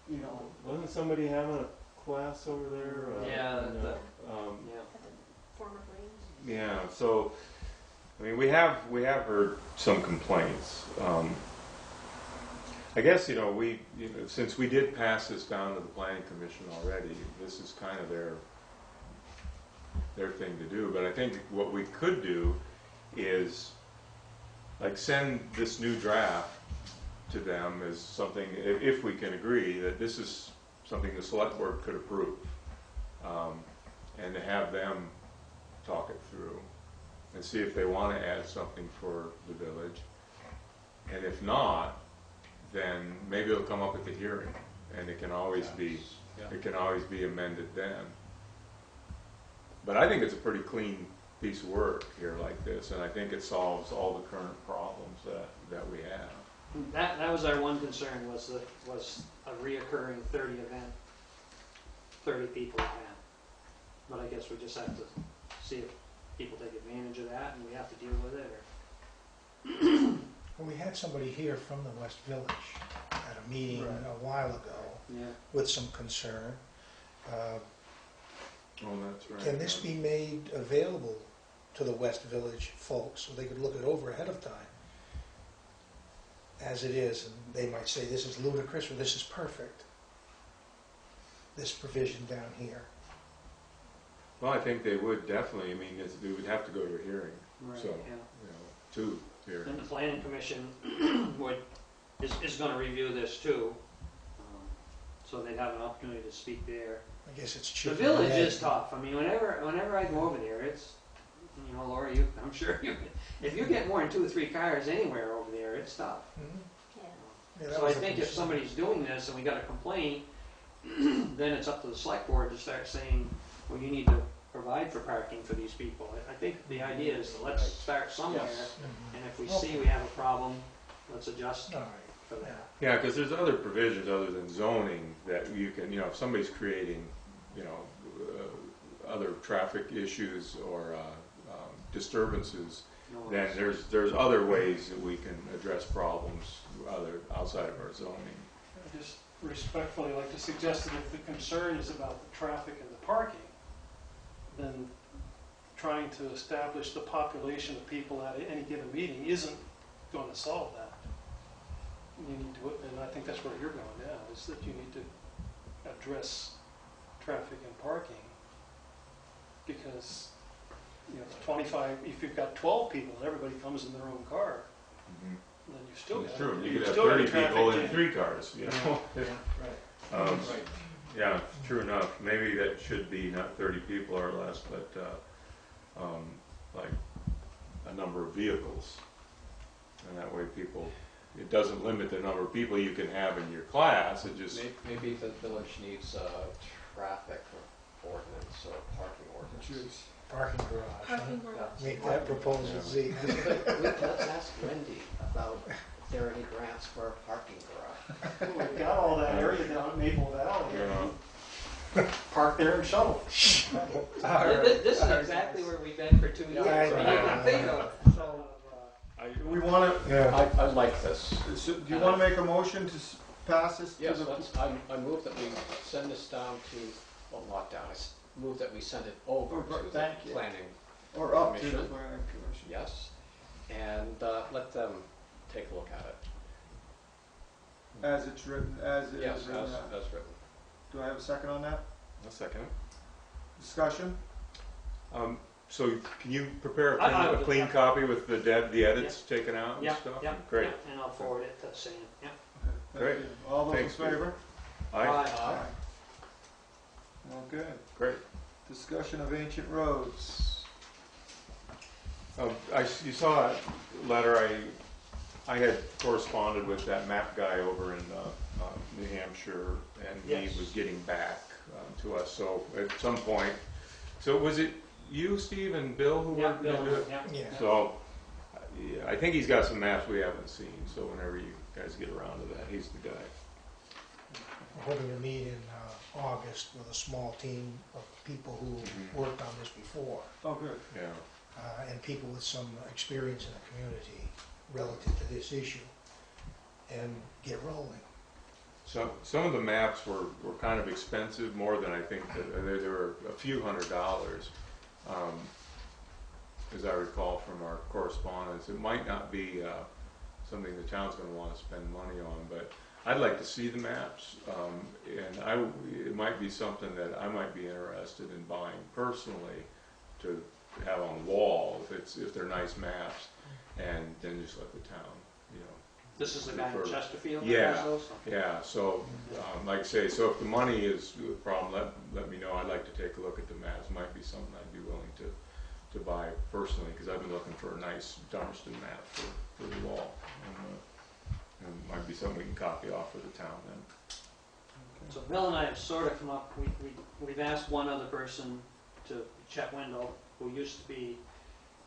You know, Wasn't somebody having a class over there? Yeah, in, the- um, Yeah. At the former Grange. Yeah, so, I mean, we have heard some complaints. I guess, you know, since we did pass this down to the planning commission already, this is kind of their thing to do. But I think what we could do is, like, send this new draft to them as something, if we can agree that this is something the select board could approve, and to have them talk it through and see if they want to add something for the village. And if not, then maybe it'll come up at the hearing, and it can always be amended then. But I think it's a pretty clean piece of work here like this, and I think it solves all the current problems that we have. That was our one concern, was a reoccurring 30 people event. But I guess we just have to see if people take advantage of that, and we have to deal with it, or... Well, we had somebody here from the West Village at a meeting Right. a while ago Yeah. with some concern. Oh, that's right. Can this be made available to the West Village folks so they could look it over ahead of time as it is, and they might say this is ludicrous or this is perfect, this provision down here. Well, I think they would definitely. I mean, they would have to go to a hearing, Right, so, yeah. you know, 2 hearings. And the planning commission is gonna review this too. So they'd have an opportunity to speak there. I guess it's The chicken village and egg. is tough. I mean, whenever I go over there, it's, you know, Laura, I'm sure if you get more than 2 or 3 cars anywhere over there, it's tough. Mhm. Yeah. Yeah, that So I was a think if concern. somebody's doing this and we got a complaint, then it's up to the select board to start saying, well, you need to provide for parking for these people. I think the idea is to let's start somewhere, Mhm. and if we see we have a problem, let's adjust All right, for yeah. that. Yeah, because there's other provisions other than zoning that you can, you know, if somebody's creating, you know, other traffic issues or disturbances, No then worries. there's other ways that we can address problems outside of our zoning. I just respectfully like to suggest that if the concern is about the traffic and the parking, then trying to establish the population of people at any given meeting isn't going to solve that. You need to, and I think that's where you're going now, is that you need to address traffic and parking, because, you know, 25, if you've got 12 people and everybody comes in their own car, then you've still got... It's true, you you've could have still got 30 traffic people in jam. 3 cars, you know? Right. Um, Yeah, true enough. Maybe that should be not 30 people or less, but like a number of vehicles. And that way people, it doesn't limit the number of people you can have in your class, it just... Maybe the village needs traffic ordinance or parking ordinance. Jeez. Parking garage, huh? Parking garage. Make that proposal, Z. Let's ask Wendy about if there are any grants for a parking garage. We've got all that area down at Maple Valley. Yeah. Park there and shuttle. This is exactly where we've been for 2 years. I So know. you can think of- So, do we want to, Yeah. I like this. do you want to make a motion to pass this to Yes, the? I move that we send this down to, well, not down, move that we send it over to the Thank you. planning, Or up to the Commission. planning commission? yes, and let them take a look at it. As it's written, as it Yes, is written. as written. Do I have a second on that? A second. Discussion? So can you prepare I a will do clean that. copy with the edits taken out and Yeah, stuff? yeah, Great. yeah, and I'll forward it to Sam, yeah. Thank Great. you. All those in Thanks, Steve. favor? Aye, Aye. Okay. great. Discussion of ancient roads. You saw a letter, I had corresponded with that map guy over in New Hampshire, and he Yes. was getting back to us, so at some point, so was it you, Steve, and Bill who Yeah, worked Bill, into it? yeah. Yeah. So, yeah, I think he's got some maps we haven't seen, so whenever you guys get around to that, he's the guy. We're hoping to meet in August with a small team of people who worked on this before, Oh, good. Yeah. and people with some experience in the community relative to this issue, and get rolling. So some of the maps were kind of expensive, more than I think, they were a few $100s, as I recall from our correspondence. It might not be something the town's going to want to spend money on, but I'd like to see the maps, and it might be something that I might be interested in buying personally to have on the wall if they're nice maps, and then just let the town, you know. This is the guy in Chesterfield that Yeah. does those? Yeah, so, like I say, so if the money is the problem, let me know. I'd like to take a look at the maps. Might be something I'd be willing to buy personally, because I've been looking for a nice Dummerston map for the wall. And might be something we can copy off for the town then. So Bill and I have sort of come up, we've asked one other person, Chet Wendell, who used to be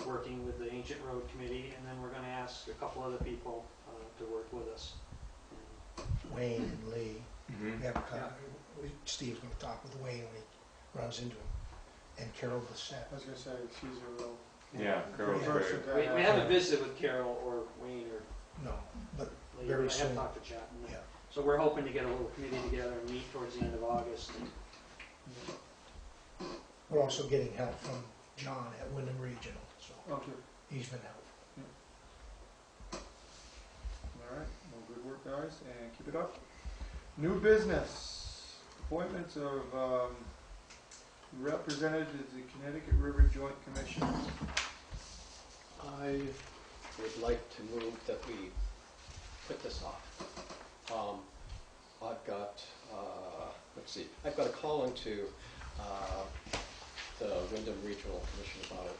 working with the Ancient Road Committee, and then we're gonna ask a couple other people to work with us. Wayne and Lee, Mm-hmm. we have Steve's gonna talk with Wayne when he runs into him, and Carol Bissett. I was gonna say, she's a real. Yeah, Carol's great. person to We have. haven't visited with Carol or Wayne or No, but Lee, Very but I soon. have talked to Chet. and- Yeah. So we're hoping to get a little committee together and meet towards the end of August. we're also getting help from John at Wyndham Regional, so Okay, he's been helpful. all right, well, good work, guys, and keep it up. New business, appointments of representatives of the Connecticut River Joint Commission. I would like to move that we put this off. I've got, let's see, I've got a call into the Wyndham Regional Commission about it.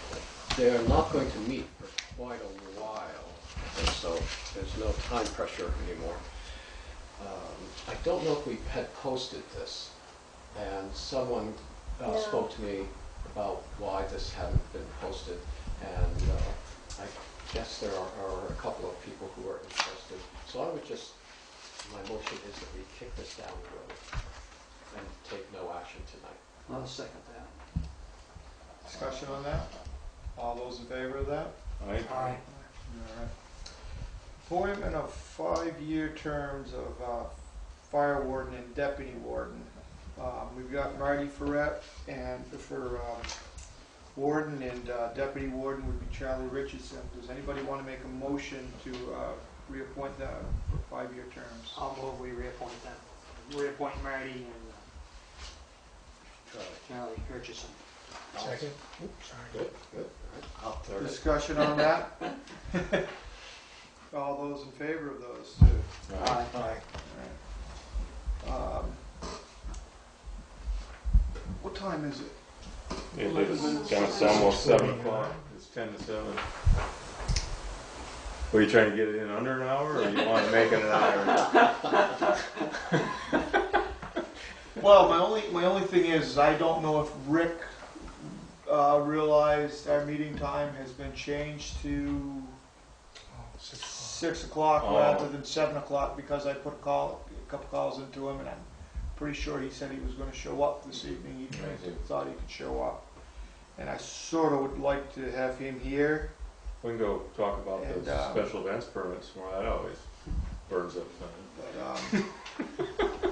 But they're not going to meet for quite a while, and so there's no time pressure anymore. I don't know if we had posted this, and someone No. spoke to me about why this hadn't been posted, and I guess there are a couple of people who are interested. So I would just, my motion is that we kick this down the road and take no action tonight. I'll second that. Discussion on that? All those in favor of that? Aye. All right. All right. Appointment of 5-year terms of fire warden and deputy warden. We've got Marty Ferret, and for warden and deputy warden would be Charlie Richardson. Does anybody want to make a motion to reappoint them for 5-year terms? I'll move we reappoint them. Reappoint Marty and Charlie Richardson. Second? Oops, sorry. Good, good. All right. I'll third it. Discussion on that? All those in favor of those two? Aye. Aye. What time is it? It's almost 7 o'clock. It's 10 to 7. Were you trying to get it in under an hour, or you want to make it an hour? Well, my only thing is I don't know if Rick realized our meeting time has been changed to 6 o'clock Oh. rather than 7 o'clock because I put a couple calls into him, and I'm pretty sure he said he was going to show up this evening. He thought he could show up, and I sort of would like to have him here. We can go talk about And, the special events permits more. That always burns up time. But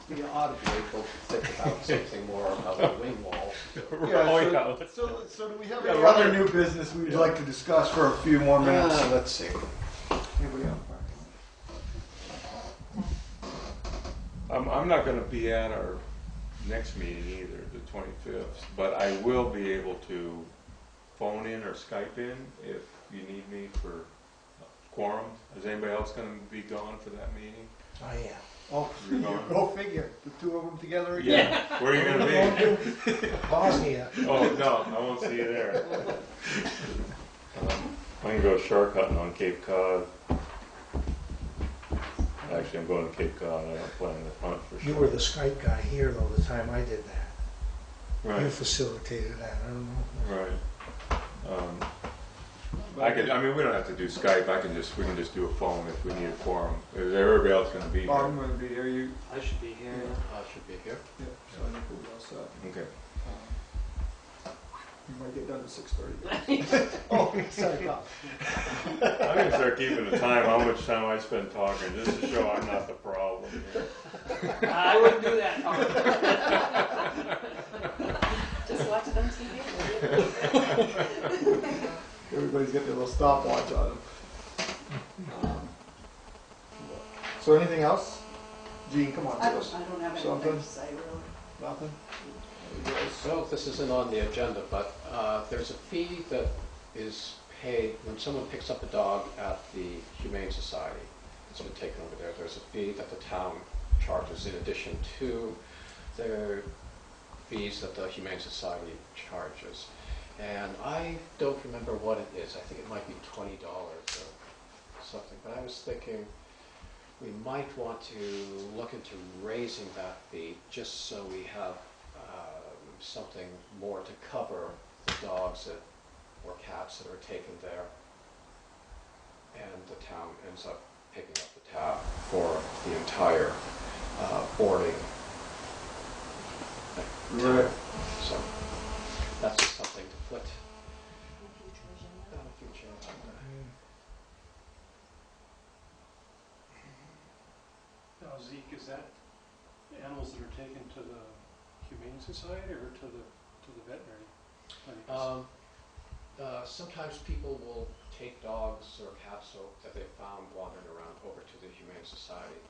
We ought to be able to think about something more about the wing walls. so do we have Yeah, any Robert- other new business we'd like to discuss for a few more minutes? Let's see. Anybody else? I'm not going to be at our next meeting either, the 25th, but I will be able to phone in or Skype in if you need me for quorum. Is anybody else going to be gone for that meeting? I am. Oh, You're gone? go figure. The two of them together again? Yeah. Where are you going to be? Bosnia. Oh, no, I won't see you there. I can go shark hunting on Cape Cod. Actually, I'm going to Cape Cod. I don't plan to hunt for You sure. were the Skype guy here though the time I did that. You Right, facilitated that, I don't know. right. I could, I mean, we don't have to do Skype. We can just do a phone if we need a quorum. Is everybody else going to be I'm here? going to be here. You, I should be here. I should be here. yeah, so I think we'll be all set. Okay. You might get done at 6:30. Oh, sorry, Bob. I'm going to start keeping the time, how much time I spend talking, just to show I'm not the problem here. I wouldn't do that, Tom. Just watch it on TV. Everybody's got their little stopwatch on them. So anything else? Gene, come on, I tell us. don't have Something? anything to say, really. Nothing? So this isn't on the agenda, but there's a fee that is paid when someone picks up a dog at the Humane Society. It's been taken over there. There's a fee that the town charges in addition to the fees that the Humane Society charges. And I don't remember what it is. I think it might be $20 or something. But I was thinking we might want to look into raising that fee just so we have something more to cover the dogs that, or cats that are taken there, and the town ends up picking up the tab for the entire boarding. Right. So that's just something to put on a future agenda. Now, Zeke, is that animals that are taken to the Humane Society or to the veterinary clinics? Sometimes people will take dogs or cats that they found wandering around over to the Humane Society,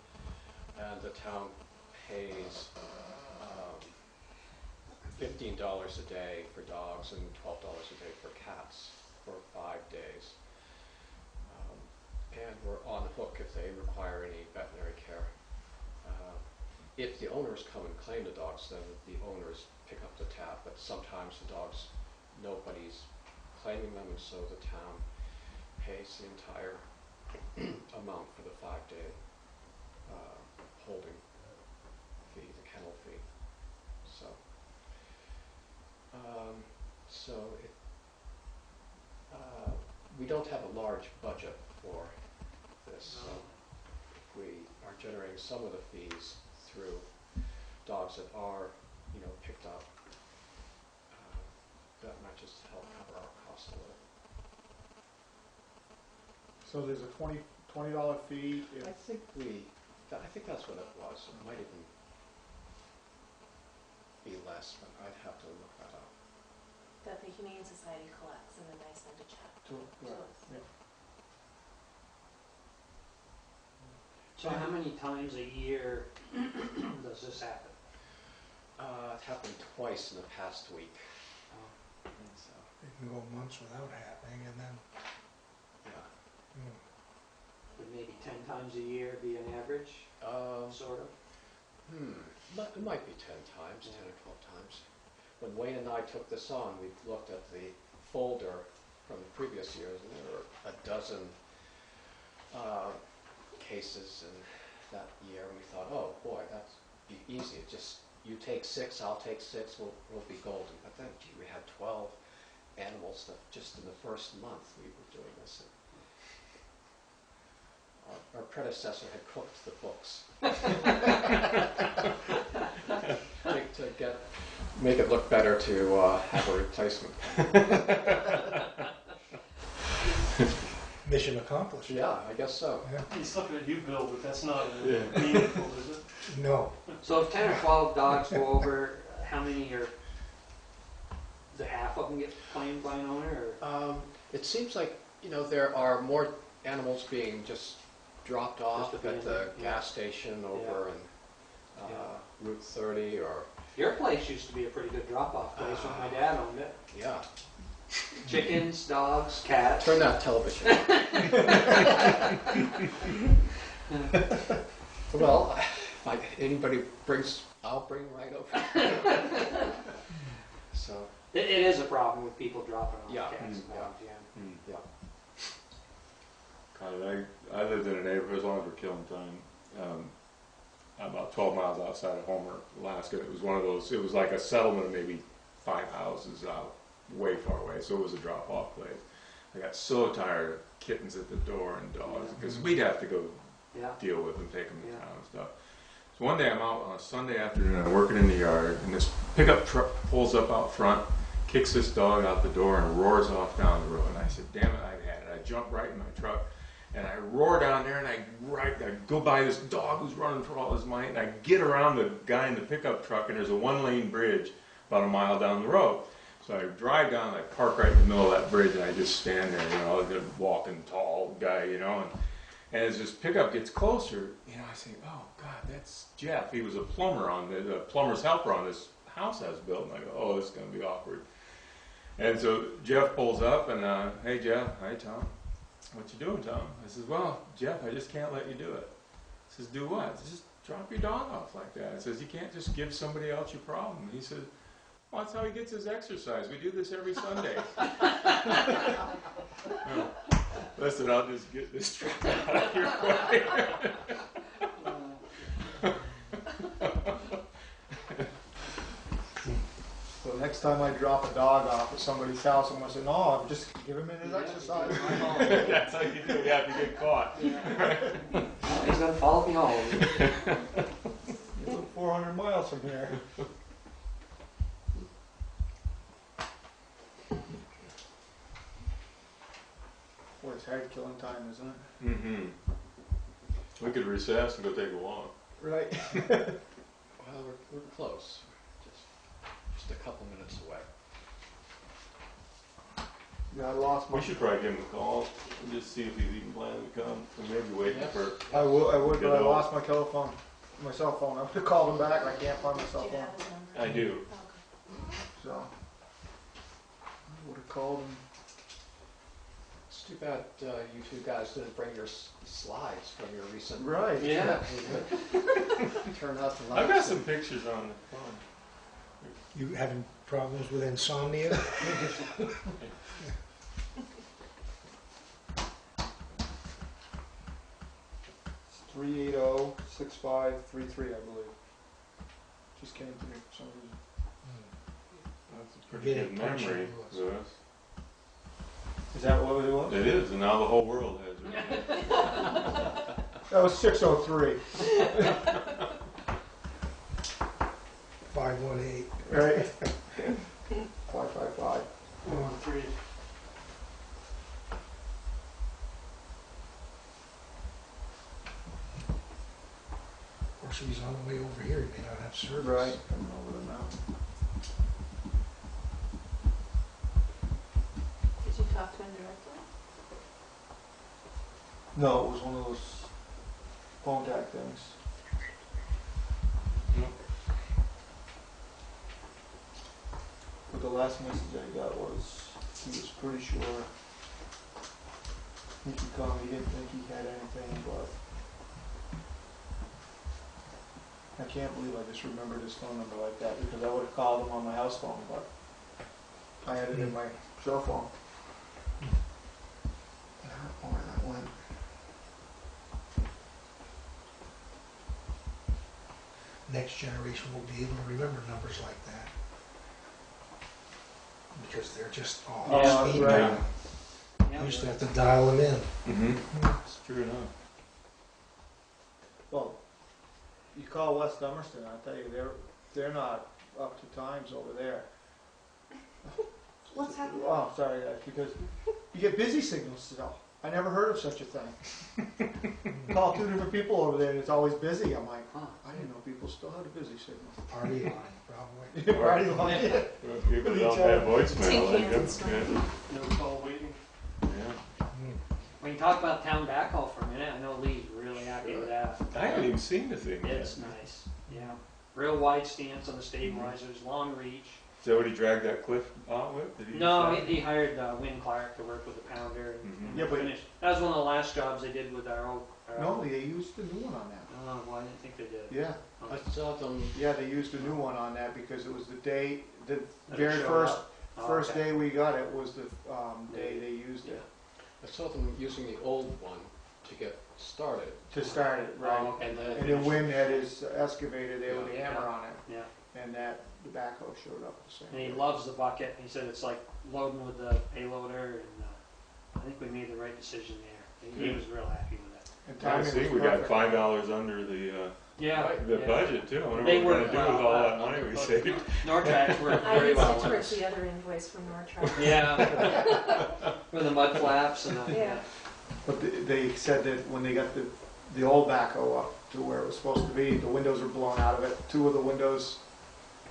and the town pays $15 a day for dogs and $12 a day for cats for 5 days. And we're on the hook if they require any veterinary care. If the owners come and claim the dogs, then the owners pick up the tab, but sometimes the dogs, nobody's claiming them, and so the town pays the entire amount for the 5-day holding fee, the kennel fee. So we don't have a large budget for this. So if we are generating some of the fees through dogs that are, picked up, that might just help cover our costs a little. So there's a $20 fee if I think that's what it was. It might even be less, but I'd have to look that up. That the Humane Society collects and then they send a check to us. Yeah. So how many times a year does this happen? It happened twice in the past week. So, It can go months without happening and then, yeah. Would maybe 10 times a year be an average, sort of? It might be 10 times, 10 or 12 times. When Wayne and I took this on, we looked at the folder from the previous years, and there were a dozen cases in that year, and we thought, oh boy, that's easy. It just, you take 6, I'll take 6, we'll be golden. But then, gee, we had 12 animals that just in the first month we were doing this. Our predecessor had cooked the books to make it look better to have a replacement. Mission accomplished. Yeah, I guess so. Yeah. He's looking at you, Bill, but that's not Yeah. meaningful, is it? No. So if 10 or 12 dogs go over, how many are, do half of them get claimed by an owner, or? It seems like, there are more animals being just dropped off Just at the abandoned, yeah. gas station over in Route 30 or, Your place used to be a pretty good drop-off place when my dad owned it. yeah. Chickens, dogs, cats. Turn that television on. Well, if anybody brings, I'll bring right over. So, It is a problem with people dropping off Yeah. cats and Yeah. dogs, yeah. yeah. God, I lived in a neighborhood, as long as we're killing time, about 12 miles outside of Homer, Alaska. It was one of those, it was like a settlement of maybe 5 houses out, way far away, so it was a drop-off place. I got so tired of kittens at the door and dogs, because we'd have to go Yeah. deal with them, take them to Yeah. town and stuff. So one day I'm out on a Sunday afternoon, I'm working in the yard, and this pickup truck pulls up out front, kicks this dog out the door, and roars off down the road. And I said, damn it, I've had it. I jump right in my truck, and I roar down there, and I go by this dog who's running for all his might, and I get around the guy in the pickup truck, and there's a 1-lane bridge about a mile down the road. So I drive down, I park right in the middle of that bridge, and I just stand there, the walking tall guy, and as this pickup gets closer, I say, oh God, that's Jeff. He was a plumber the plumber's helper on this house I was building. I go, oh, this is going to be awkward. And so Jeff pulls up, and hey Jeff, hi Tom. What you doing, Tom? I says, well, Jeff, I just can't let you do it. He says, do what? I says, just drop your dog off like that. I says, you can't just give somebody else your problem. He says, well, that's how he gets his exercise. We do this every Sunday. No. Listen, I'll just get this truck out of your way. So next time I drop a dog off at somebody's house, I'm gonna say, no, I'm just giving him his exercise. That's how you do it. You have to get caught. He's gonna follow me home. You live 400 miles from here. Boy, it's hard killing time, isn't it? Mm-hmm. We could recess and go take a walk. Right. Well, we're close. Just a couple minutes away. Yeah, I lost my. We should probably give him a call and just see if he's even planning to come. Or maybe waiting Yes. for. I would, but I Good lost my telephone, my cell phone. I would have called him back. I can't find my cell Do you phone. have his number? I do. So I would have called him. It's too bad you two guys didn't bring your slides from your recent. Right. Yeah. Turn out the lights. I've got some pictures on the phone. You having problems with insomnia? 380-6533, I believe. Just came to me for some reason. That's a pretty Getting good memory, punctual. Louis. Is that what it was? It is, and now the whole world has it. That was 603. 518. Right. 555. 3. Of course, if he's on the way over here, he may not have service. Right. Coming over there now. Did you talk to him directly? No, it was one of those phone tag things. But the last message I got was he was pretty sure he could come. He didn't think he had anything, but I can't believe I just remembered his phone number like that because I would have called him on my house phone, but I had it in my cell phone. I don't know where that went. next generation will be able to remember numbers like that. Because they're just all Yeah, speed right. now. Yeah. You used to have to dial them in. Mm-hmm. It's true enough. Well, you call West Dummerston, I'll tell you, they're not up to times over there. What's happening? Oh, sorry, guys, because you get busy signals still. I never heard of such a thing. Call two different people over there and it's always busy. I'm like, huh, I didn't know people still had a busy signal. Party line, probably. Party line. People don't have voicemail. Tin like cans that. and No call waiting. Yeah. We can talk about town backhoe for a minute. I know Lee's really happy with that. I haven't even seen the thing yet. It's nice, yeah. Real wide stance on the stabilizers, long reach. Is that what he dragged that cliff out with? Did he No, decide? he hired Win Clark to work with the pounder and Mhm. Yeah, but- finish. That was one of the last jobs they did with our old. No, they used the new one on that. Oh, well, I didn't think they did. Yeah, I saw them, yeah, they used a new one on that because it was the day, the Did it very show first, up? Oh, first okay. day we got it was the day they used it. I saw them using the old one to get started. To start it, Oh, right. okay. And then Win had his excavator there with the Yeah. hammer on it, Yeah, and that, the backhoe showed up the same and he day. loves the bucket. He said it's like loading with the payloader, and I think we made the right decision there. He was real happy with it. And I timing see, was we got perfect. $5 under the Yeah, the yeah. budget too. I wonder They what we're work gonna do with well. all that money we saved. Nortrax worked I very used well it with towards us. the other invoice from Nortrax. Yeah, with the mud flaps and the. Yeah. But they said that when they got the old backhoe up to where it was supposed to be, the windows were blown out of it. Two of the windows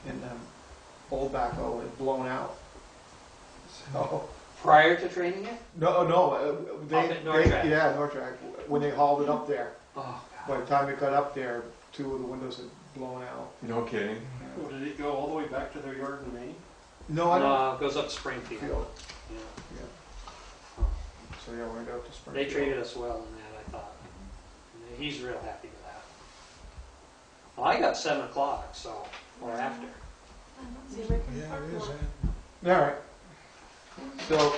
in the old backhoe had blown out. So, Prior to training it? no, Up at Nortrax. yeah, Nortrax, when they hauled it up there. Oh, By the time it got up there, two of the windows had blown out. No kidding. Oh, did it go all the way back to their yard in Maine? No, I don't No, it goes up to Springfield. feel, Yeah. so yeah, we're up to Springfield. They treated us well in that, I thought. And he's real happy with that. Well, I got 7 o'clock, so, or after. See, Rick and Yeah, Park it is, one. All right. So,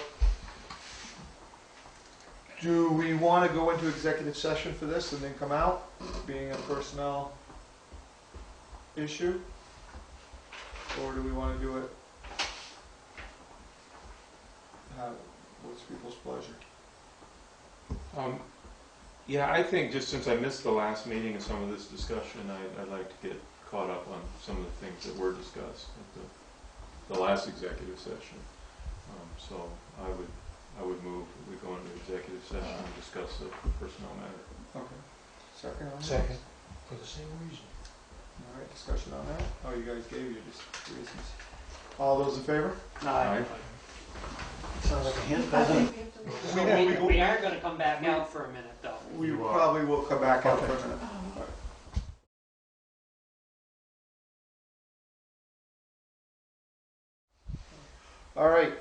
do we want to go into executive session for this and then come out, being a personnel issue? Or do we want to do it, what's people's pleasure? Yeah, I think just since I missed the last meeting and some of this discussion, I'd like to get caught up on some of the things that were discussed at the last executive session. So I would move that we go into executive session and discuss the personnel matter. Okay. Second on that? Second, for the same reason. All right, discussion on that? Oh, you guys gave your reasons. All those in favor? Aye. Sounds like a hand I think we have to move. We are gonna come back out for a minute, though. We You are. probably will come back out for a minute. All right,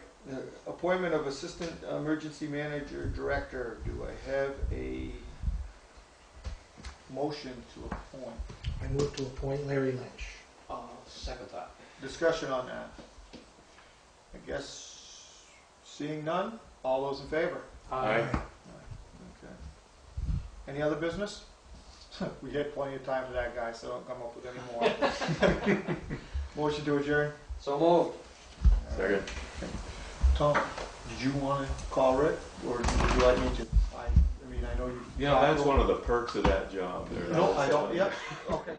appointment of Assistant Emergency Manager Director. Do I have a motion to appoint? I move to appoint Larry Lynch. second thought. Discussion on that? I guess, seeing none, all those in favor? Aye. Okay. Any other business? We had plenty of time for that, guy, so don't come up with any more. Motion to adjourn? So moved. Second. Tom, did you want to call Rick, or would you like me to? I mean, I know you. You know, that's one of the perks of that job. No, I don't, yep, okay.